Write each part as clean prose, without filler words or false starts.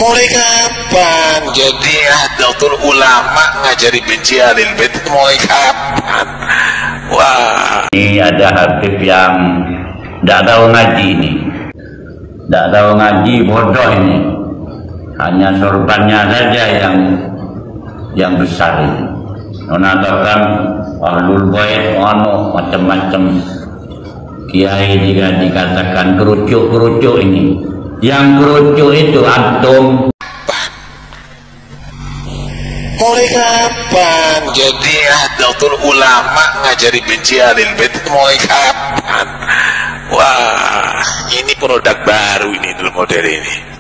Mulai kapan jadi Nahdlatul Ulama ngajari benci Ahlul Bait? Mulai kapan? Wah, ini ada Habib yang tidak tahu ngaji ini, tidak tahu ngaji, bodoh ini, hanya sorbannya saja yang besar ini, menatakan Ahlul Bait macam-macam. Kiai juga dikatakan kerucuk-kerucuk ini. Yang kerucuk itu antum. Mulai kapan jadi Nahdlatul Ulama ngajari benci Ahlul Bait? Mulai kapan? Wah, ini produk baru ini dalam model ini.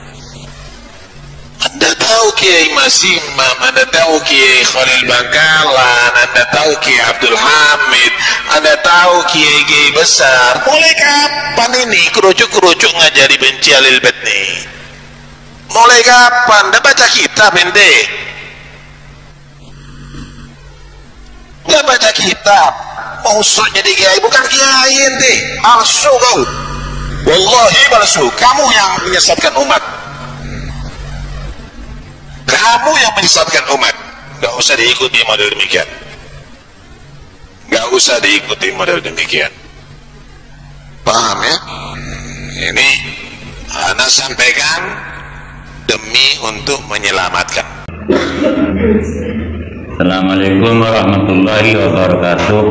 Anda tahu Kiai Mas Imam, Anda tahu Kiai Khalil Bangkalan, Anda tahu Kiai Abdul Hamid, Anda tahu Kiai besar. Mulai kapan ini kerucuk-kerucuk ngajari benci Ahlul Bait nih? Mulai kapan? Anda baca kitab ente? Nggak baca kitab, masuk jadi kiai, bukan kiai ente, palsu kau. Wallahi palsu, kamu yang menyesatkan umat. Kamu yang menyesatkan umat. Gak usah diikuti model demikian. Gak usah diikuti model demikian. Paham ya? Ini anak sampaikan demi untuk menyelamatkan. Assalamualaikum warahmatullahi wabarakatuh.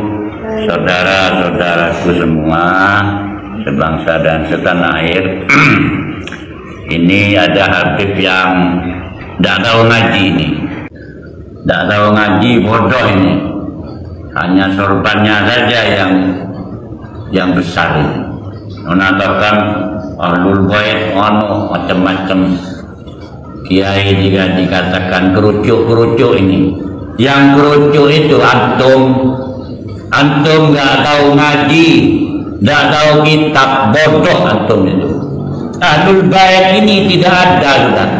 Saudara-saudaraku semua, sebangsa dan setanah air. Ini ada Habib yang tidak tahu ngaji ini, tidak tahu ngaji, bodoh ini, hanya sorbannya saja yang besar ini, menatakan Ahlul Bait macam-macam. Kiai juga dikatakan kerucuk-kerucuk ini. Yang kerucuk itu antum nggak tahu ngaji, nggak tahu kitab, bodoh antum itu. Ahlul Bait ini tidak ada sudah.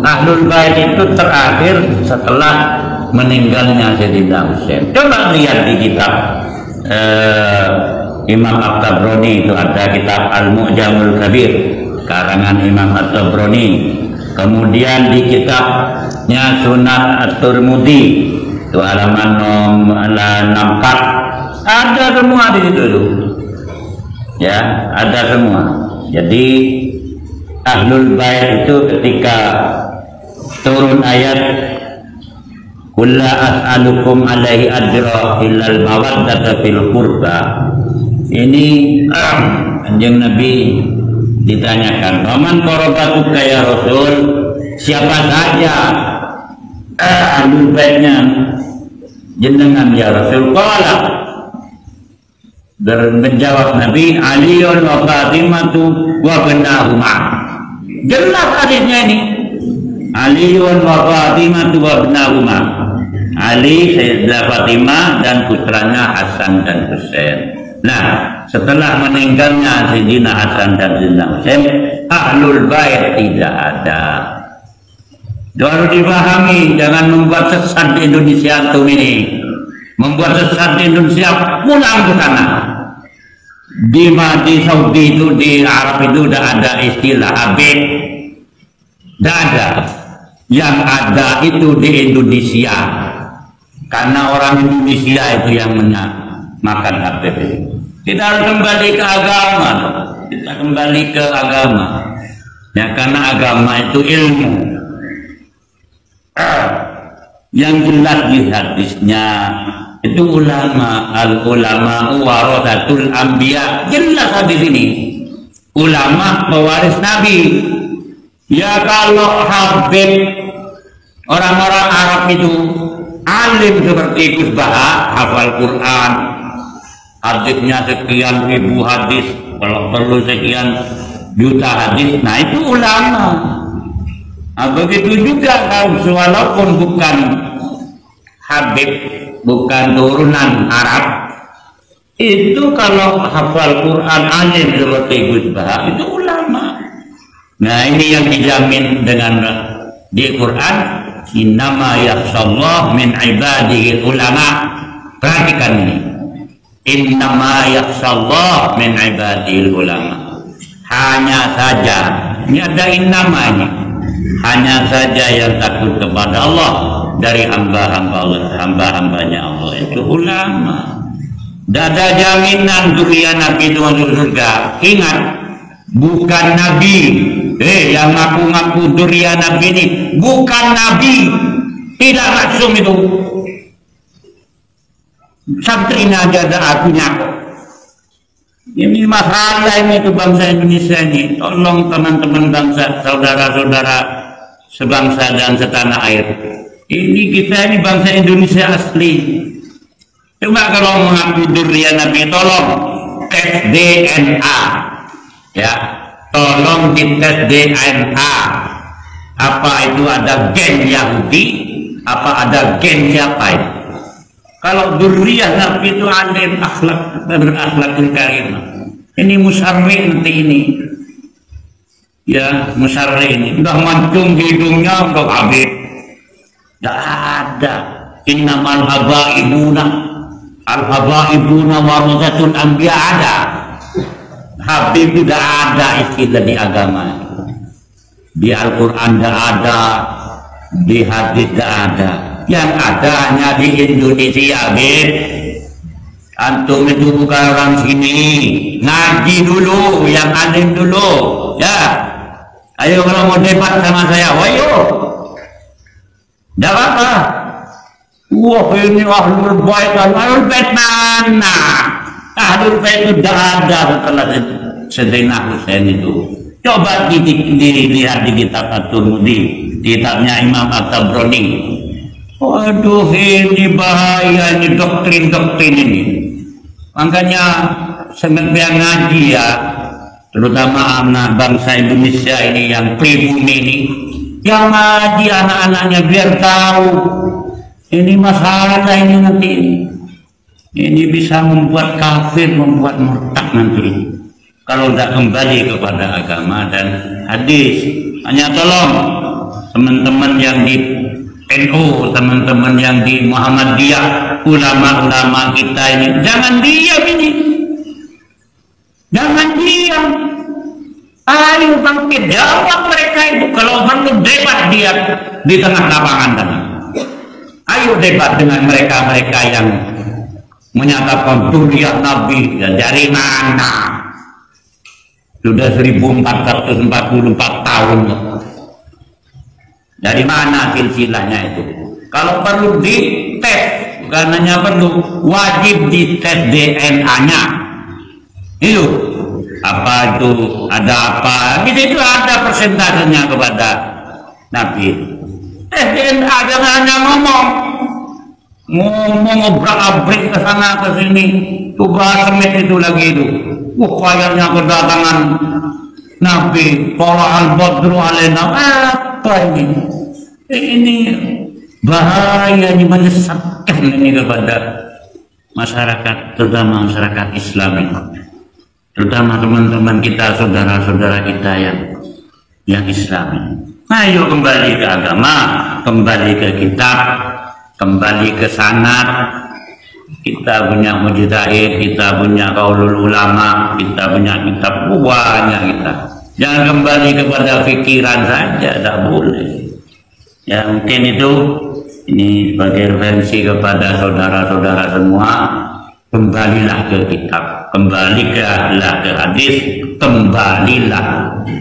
Ahlul Bait itu terakhir setelah meninggalnya Sayyidina Husain. Coba lihat di kitab Imam At-Tabrani, itu ada kitab Al-Mu'jamul Kabir karangan Imam At-Tabrani. Kemudian di kitabnya Sunan At-Tirmidzi itu halaman 64 ada semua di situ tuh. Ya, ada semua. Jadi Ahlul Bait itu ketika turun ayat Qul la as'alukum alaihi ajra illal mawaddata fil qurba, ini Kanjeng Nabi ditanyakan, "Waman qarabatuka ya Rasul?" Siapa saja Ahlul Baitnya jenengan ya Rasul? Qala, menjawab Nabi, Aliun wa Fatimatu wa bnahuma. Jelas hadisnya ini. Aliun wa Fatimatu wa bnahuma. Ali, Sayyidah Fatimah dan putranya Hasan dan Husain. Nah, setelah meninggalnya Sayyidina Hasan dan Sayyidina Husain, Ahlul Bait tidak ada. Harus dipahami, jangan membuat sesat di Indonesia antum ini. Membuat sesat di Indonesia, pulang ke sana. Di Saudi itu, di Arab itu udah ada istilah Habib. Tidak ada. Yang ada itu di Indonesia. Karena orang Indonesia itu yang makan Habib itu. Kita harus kembali ke agama. Kita kembali ke agama. Ya, karena agama itu ilmu. Yang jelas di hadisnya itu ulama, al-ulama warasatul anbiya. Jelas hadis ini. Ulama pewaris Nabi. Ya, kalau Habib, orang-orang Arab itu alim seperti Gus Baha, hafal Quran, hadisnya sekian ribu hadis, kalau perlu sekian juta hadis, nah itu ulama. Nah, begitu juga kalau walaupun bukan Habib, bukan turunan Arab, itu kalau hafal Quran alim seperti Gus Baha, itu ulama. Nah, ini yang dijamin dengan di Quran, innama yakhshallah min ibadihi ulama. Perhatikan ini, innama yakhshallah min ibadihi ulama. Hanya saja, ini ada innama ini, hanya saja yang takut kepada Allah dari hamba-hambanya Allah itu ulama. Tidak ada jaminan zuriat Nabi itu masuk surga. Ingat, bukan Nabi. Yang ngaku-ngaku zuriat Nabi ini bukan Nabi, tidak maksum itu. Santrinya aja ada akunya kok. Ini masalah ini ke bangsa Indonesia ini. Tolong teman-teman bangsa, saudara-saudara sebangsa dan setanah air. Ini kita ini bangsa Indonesia asli. Coba kalau mengaku zuriat Nabi, tolong tes DNA, ya, tolong dites DNA. Apa itu ada gen Yahudi? Apa ada gen siapa itu? Kalau zuriat Nabi itu alim, akhlak, berakhlakul karimah. Ini musyarri nanti ini, ya musyarri ini. Udah mancung hidungnya udah habis. Tidak ada. Innamal habaibuna al-habaibuna warasatul anbiya ada. Habib tidak ada istilah di agama. Di Al-Quran tidak ada, di hadis tidak ada. Yang ada hanya di Indonesia, Habib. Antum itu bukan orang sini. Ngaji dulu, yang alim dulu, ya. Ayo kalau mau debat sama saya, ayo. Tidak apa-apa. Wah, ini ahlul bait, ahlul bait mana? Ahlul bait itu tidak ada setelah Sayyidina Husain itu. Coba dilihat di kitab At-Tirmidzi, kitabnya Imam At-Tabrani. Waduh, ini bahaya, ini doktrin-doktrin ini. Makanya sebagian ngaji ya, terutama anak bangsa Indonesia ini yang pribumi ini, yang ngaji anak-anaknya biar tahu ini masalah ini nanti. Ini bisa membuat kafir, membuat murtad nanti kalau tidak kembali kepada agama dan hadis. Hanya tolong teman-teman yang di NU, teman-teman yang di Muhammadiyah, ulama-ulama kita ini jangan diam ini, jangan diam. Ayo bangkit, jawab mereka itu. Kalau perlu debat dia di tengah lapangan tadi. Ayo debat dengan mereka-mereka yang menyatakan zuriat Nabi, ya, dari mana? Sudah 1444 tahun. Dari mana silsilahnya itu? Kalau perlu dites, bukan hanya perlu, wajib dites DNA-nya. Itu apa itu? Ada apa? Itu ada persentasenya kepada Nabi. DNA jangan hanya ngomong obrak-abrik ke sana ke sini. Coba semit itu lagi itu. Kayaknya kedatangan Nabi, Tola al-Badru alaina. Apa ini? Ini bahaya, ini menyesatkan ini kepada masyarakat, terutama masyarakat Islam ini. Terutama teman-teman kita, saudara-saudara kita yang Islam ini. Ayo kembali ke agama, kembali ke kitab, kembali ke sanad. Kita punya mujtahid, kita punya qaulul ulama, kita punya kitab banyak kita. Jangan kembali kepada pikiran saja, tidak boleh. Ya mungkin itu, ini sebagai referensi kepada saudara-saudara semua. Kembalilah ke kitab, kembalilah ke hadis, kembalilah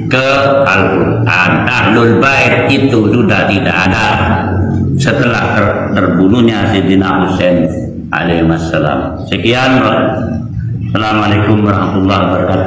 ke Al-Quran. Ahlul Bait itu sudah tidak ada setelah terbunuhnya Sayyidina Husain alaihi wassalam. Sekian, Assalamualaikum warahmatullahi wabarakatuh.